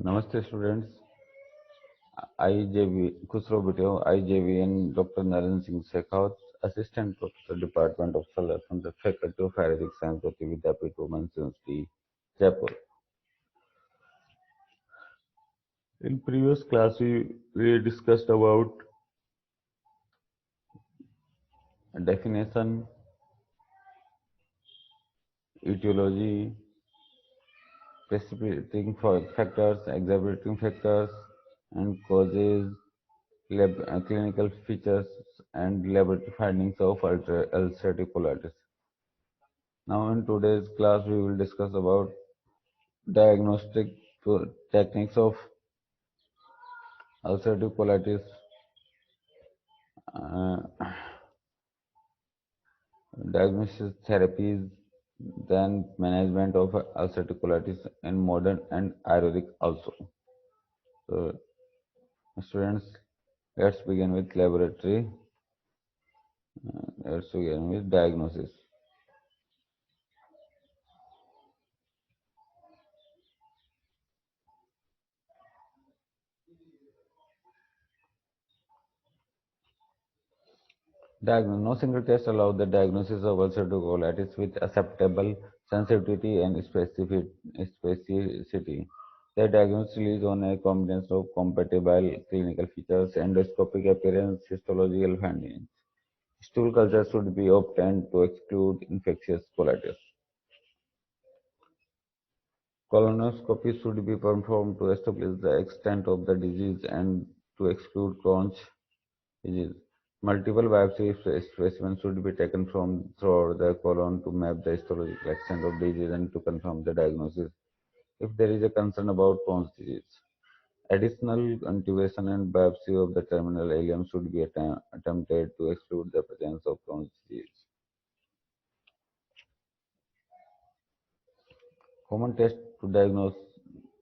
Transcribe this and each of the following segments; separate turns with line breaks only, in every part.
Namaste students. IJV Khusro Bhuteo, IJVN Dr. Naren Singh Shekhawat, Assistant Professor Department of Shalya Tantra, Faculty of Ayurvedic Science, VIDYAPEETH Women's University, Jaipur. In previous class, we discussed about definition, etiology, precipitating factors, exacerbating factors, and causes, clinical features, and laboratory findings of ulcerative colitis. Now, in today's class, we will discuss about diagnostic techniques of ulcerative colitis, uh, diagnosis therapies, then management of ulcerative colitis in modern and Ayurvedic also. So, students, let's begin with laboratory. Let's begin with diagnosis. No single test allows the diagnosis of ulcerative colitis with acceptable sensitivity and specificity. The diagnosis relies on a combination of compatible clinical features, endoscopic appearance, histological findings. Stool culture should be obtained to exclude infectious colitis. Colonoscopy should be performed to establish the extent of the disease and to exclude Crohn's disease. Multiple biopsy specimens should be taken from throughout the colon to map the histological extent of disease and to confirm the diagnosis if there is a concern about Crohn's disease. Additional intubation and biopsy of the terminal ileum should be attempted to exclude the presence of Crohn's disease. Common tests to diagnose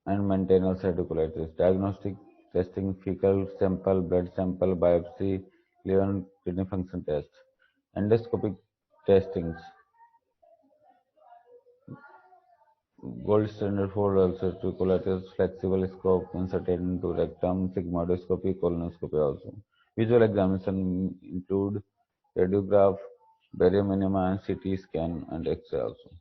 and maintain ulcerative colitis. Diagnostic testing, fecal sample, blood sample, biopsy, liver and kidney function test. Endoscopic testings. Gold standard for ulcerative colitis, flexible scope inserted into rectum, sigmoidoscopy, colonoscopy also. Visual examination include radiograph, barium enema, CT scan, and X-ray also.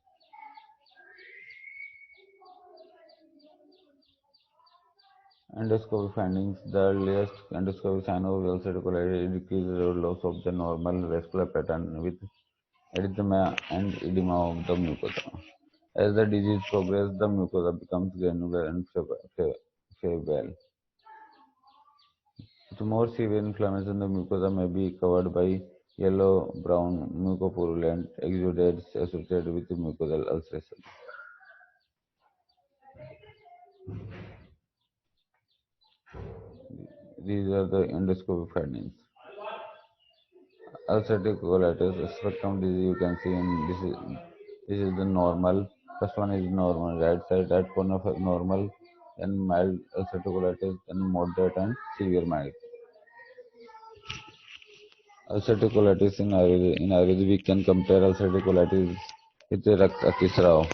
Endoscopy findings. The earliest endoscopic sign of ulcerative colitis decreased loss of the normal vascular pattern with erythema and edema of the mucosa. As the disease progresses, the mucosa becomes granular and febrile. With more severe inflammation, the mucosa may be covered by yellow-brown mucopurulent exudates associated with mucosal ulceration. These are the endoscopic findings. Ulcerative colitis, spectrum disease you can see in this is the normal. First one is normal, right side, right corner of normal, then mild ulcerative colitis, then moderate and severe mild. Ulcerative colitis in Ayurveda we can compare ulcerative colitis with the Raktatisrao.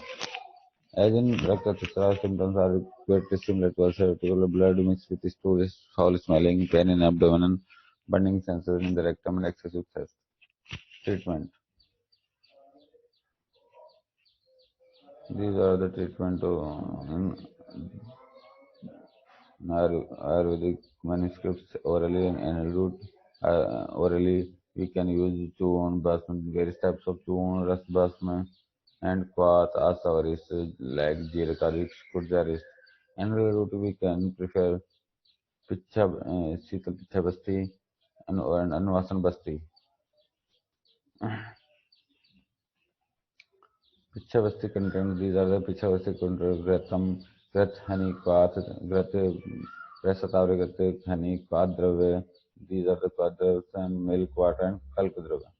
As in Raktatisrao, symptoms are greatly similar to ulcerative blood mixed with stool, foul smelling, pain in abdomen, burning sensation in the rectum and excessive thirst. Treatment. These are the treatment in Ayurvedic manuscripts orally and anal root. Orally, we can use churn, basma, various types of churn, ras basma, and kwath, asawaris like jirakaris, kurjaris. Anal root, we can prefer picha, sital picha basti and anvasan basti. Pichavasti contains these are the Pichavasti contains Gratam, Grat, honey, Kwath, Grat, Rasatavri, Grat, honey, Kwadrave. These are the Kwadravas and milk, water, and Kalkadrava.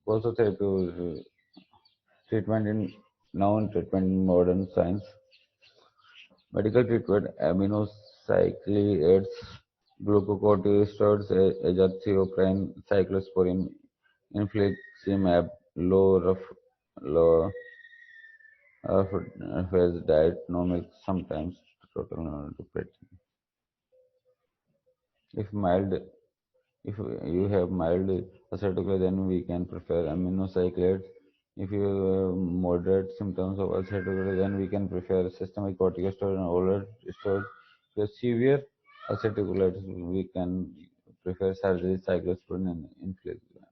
Also, therapy treatment in known treatment in modern science. Medical treatment aminocyclides, glucocorticoids, azathioprine, cyclosporin, infliximab, low phase diet, no milk sometimes. total depression. If mild, if you have mild ulcerative, then we can prefer aminocyclates. If you have moderate symptoms of ulcerative, then we can prefer systemic corticosteroid and oral steroids. If you have severe ulcerative, we can prefer surgery, cyclosporin, and infliximab.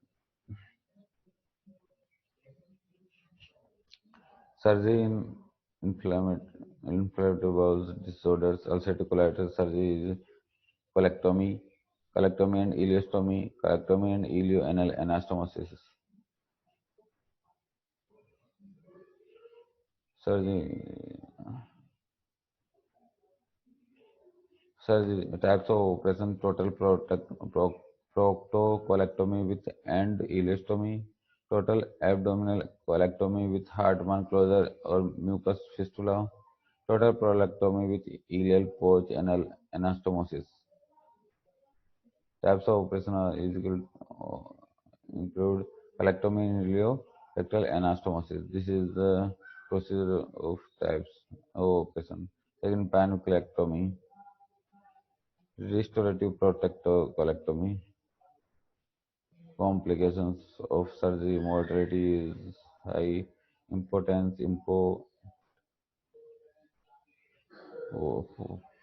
Surgery in inflammatory bowel disorders, ulcerative colitis, surgery is colectomy, colectomy and ileostomy, colectomy and ileoanal anastomosis. Surgery, surgery types of operation: total proctocolectomy with and ileostomy, total abdominal colectomy with Hartmann closure or mucus fistula, total prolectomy with ileal pouch anal anastomosis. Types of operation are include colectomy in rectal anastomosis. This is the procedure of types of operation. Second, pancreatectomy, restorative prolectomy. Complications of surgery: mortality is high, impotence,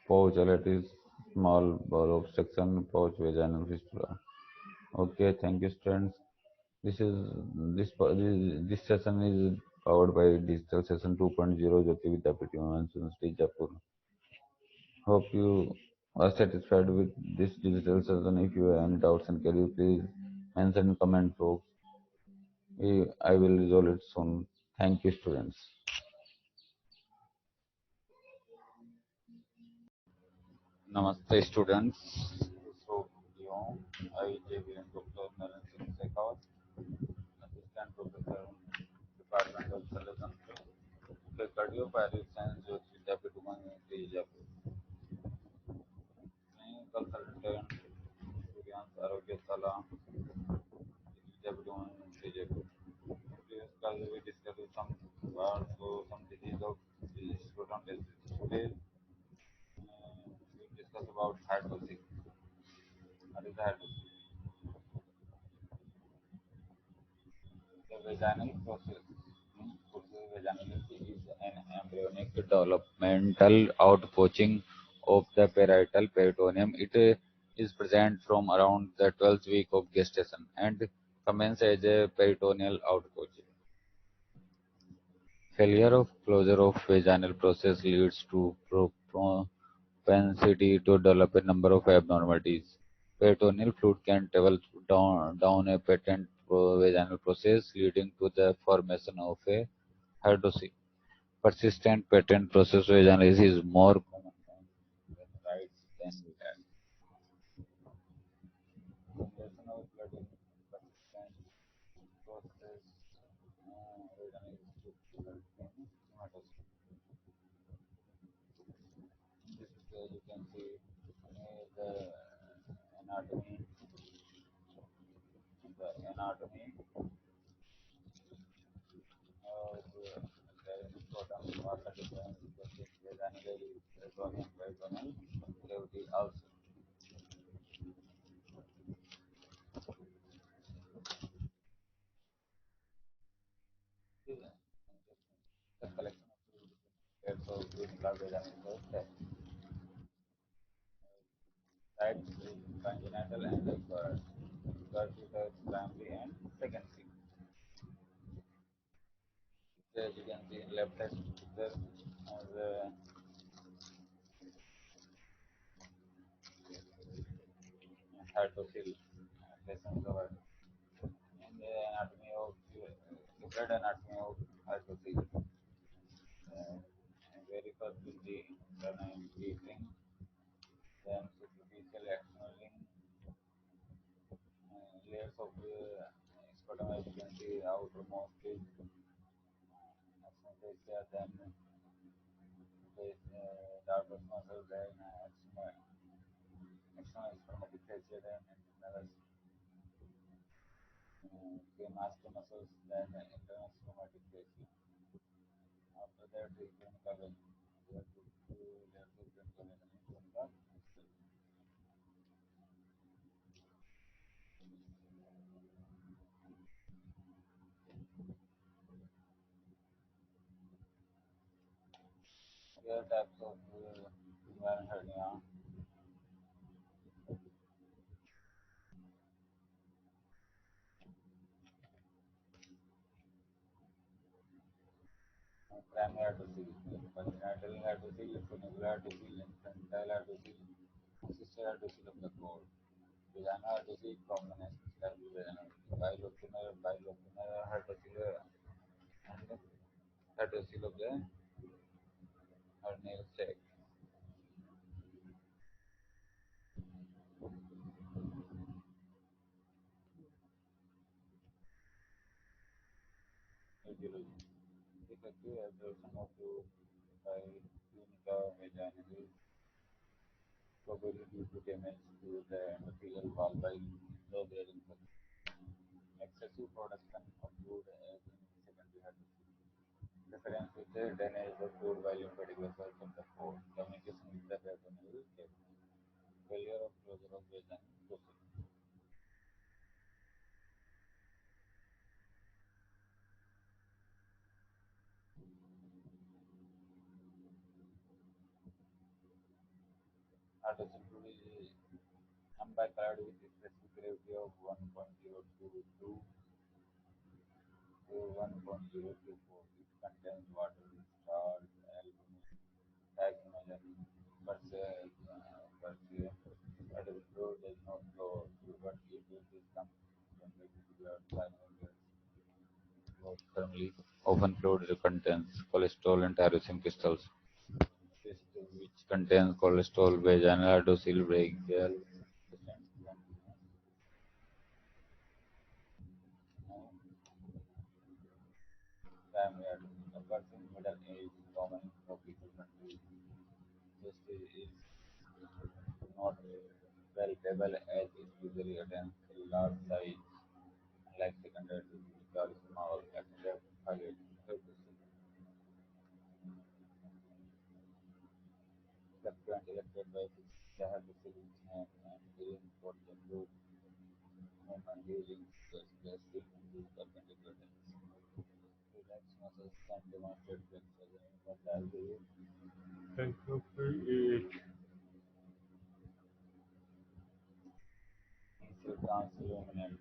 pouchalitis, small bowel obstruction, pouch vaginal fistula. Okay, thank you, students. This is this session is powered by Digital Session 2.0 Jyoti Vidyapeeth University Jaipur. Hope you are satisfied with this digital session. If you have any doubts and queries, please mention in comment box. I will resolve it soon. Thank you, students. Namaste, students. So, I, JB, and Dr. Naren Singh Shekhawat, Assistant Professor, Department of Shalya Tantra, Cardiopathic Science, Jyoti Vidyapeeth University Jaipur. मैं consultant Suryansh Arogyashala Vidyapeeth University Jaipur. Previous class we discussed some disease of scrotum disease. Today we discuss about hydrosis. What is hydrosis? The vaginal process. Vaginality is an embryonic developmental outpouching of the parietal peritoneum. It is present from around the 12th week of gestation and commences as a peritoneal outpouching. Failure of closure of vaginal process leads to propensity to develop a number of abnormalities. Peritoneal fluid can travel down a patent vaginal process, leading to the formation of a hydrocele. Persistent patent process vaginismus is more common than right than left. Accumulation of blood in persistent process vaginismus to blood in hematocele. In this picture, you can see the anatomy, of the scrotum, what are different vaginal, peritoneal, cavity also. This is the collection of two different pairs of unipolar vaginal cells, types congenital and acquired. Acquired features primary and secondary. As you can see in left side picture, the hydrocele lessons over in the anatomy of blood anatomy of hydrocele. Very first will be the deep ring, then superficial external ring, layers of scrotum, as you can see, outermost is external fascia, then darker muscle, then external spermatic fascia, then internal master muscles, then internal spermatic fascia. After that, you can cover there are two layers of Other types of inguinal hernia, primary hydrocele, vaginatal hydrocele, funicular hydrocele, infantile hydrocele, sister hydrocele of the cord. Vaginal hydrocele, prominence, stable vaginal, bilocular hydrocele, and hydrocele of the hernial sac. Etiology. Effective absorption of fluid by tunica vaginalis, probably due to damage to the endothelial wall by low-grade infection. Excessive production of fluid as in secondary hydrocele. Interference with the drainage of fluid by lymphatic vessels of the cord. Communication with the peritoneal cavity. Failure of closure of vaginal fossa. Hydrocele fluid is ambicolored with a specific gravity of 1.022 to 1.024. It contains water, salt, albumin, diagonal, Perse, but the fluid does not flow through but it is concentrated blood cyanogen thermally. Often fluid contains cholesterol and tyrosine crystals, which contains cholesterol, vaginal hydrocele, brachial, family, a person middle age, common in tropical countries. Just is not well stable as it usually attains a large size, unlike secondary to which are small, except pilot. Subsequent elected by the have the civil hand and hearing for the blue movement using the express into perpendicular tension. Relax muscles can demonstrate flexion, but as they initial transluminant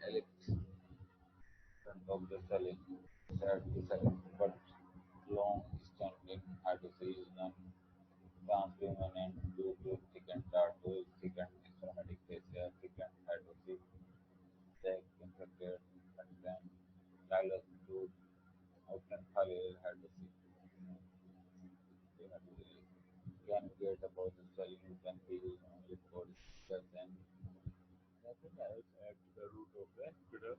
ellipse front of the ceiling, sad the ceiling, but long standing hydrocele and transluminant due to thickened tarsus, thickened somatic fascia, thickened hydrocele, sac infected, content, dilus fluid, often polyl hydrocele. Can get about the swelling, you can feel only for stress and nothing else at the root of the middle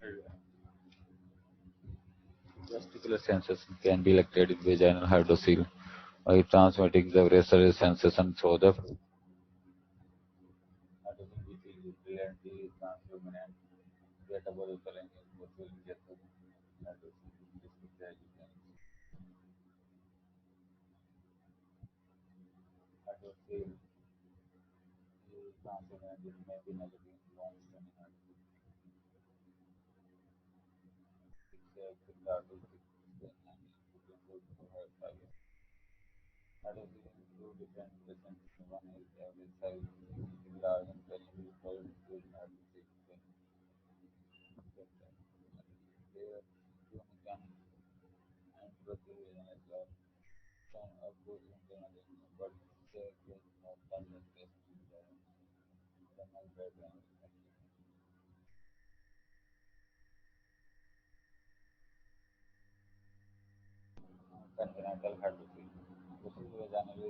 area. Testicular sensation can be elected in vaginal hydrocele by transmitting the visceral sensation through the hydrocele, which is brilliantly transluminant. Get about the swelling is possible in just hydrocele. This is the hydrocele is transluminant. It may be negative in long standing hydrocele. It's a target and hydrocele in two different presents. One is average size, large and very called hydrocele. There, you can and proceed as well. Some of those internally, but there is no content test in the internal background. Congenital hydrocele. This is vaginal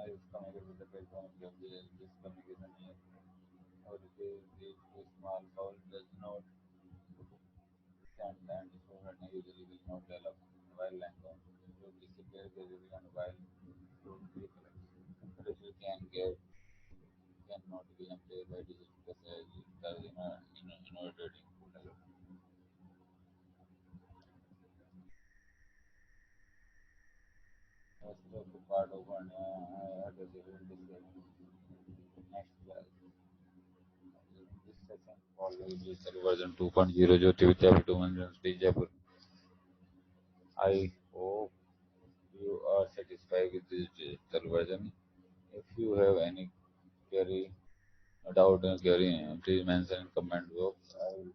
is communicated with the peritoneum cavity. This communication is or it is too small, bowel does not stand and so hernia usually will not develop while lying down. So disappear gradually and while fluid reflux. Hydrocele cannot be emptied by digital passage. It does in rotating. Rest of the part of one hydrocele will discuss next class. This session for the digital version 2.0 JAYOTI VIDYAPEETH Women's University Jaipur. I hope you are satisfied with this digital version. If you have any query, doubt, query, please mention in comment box. I will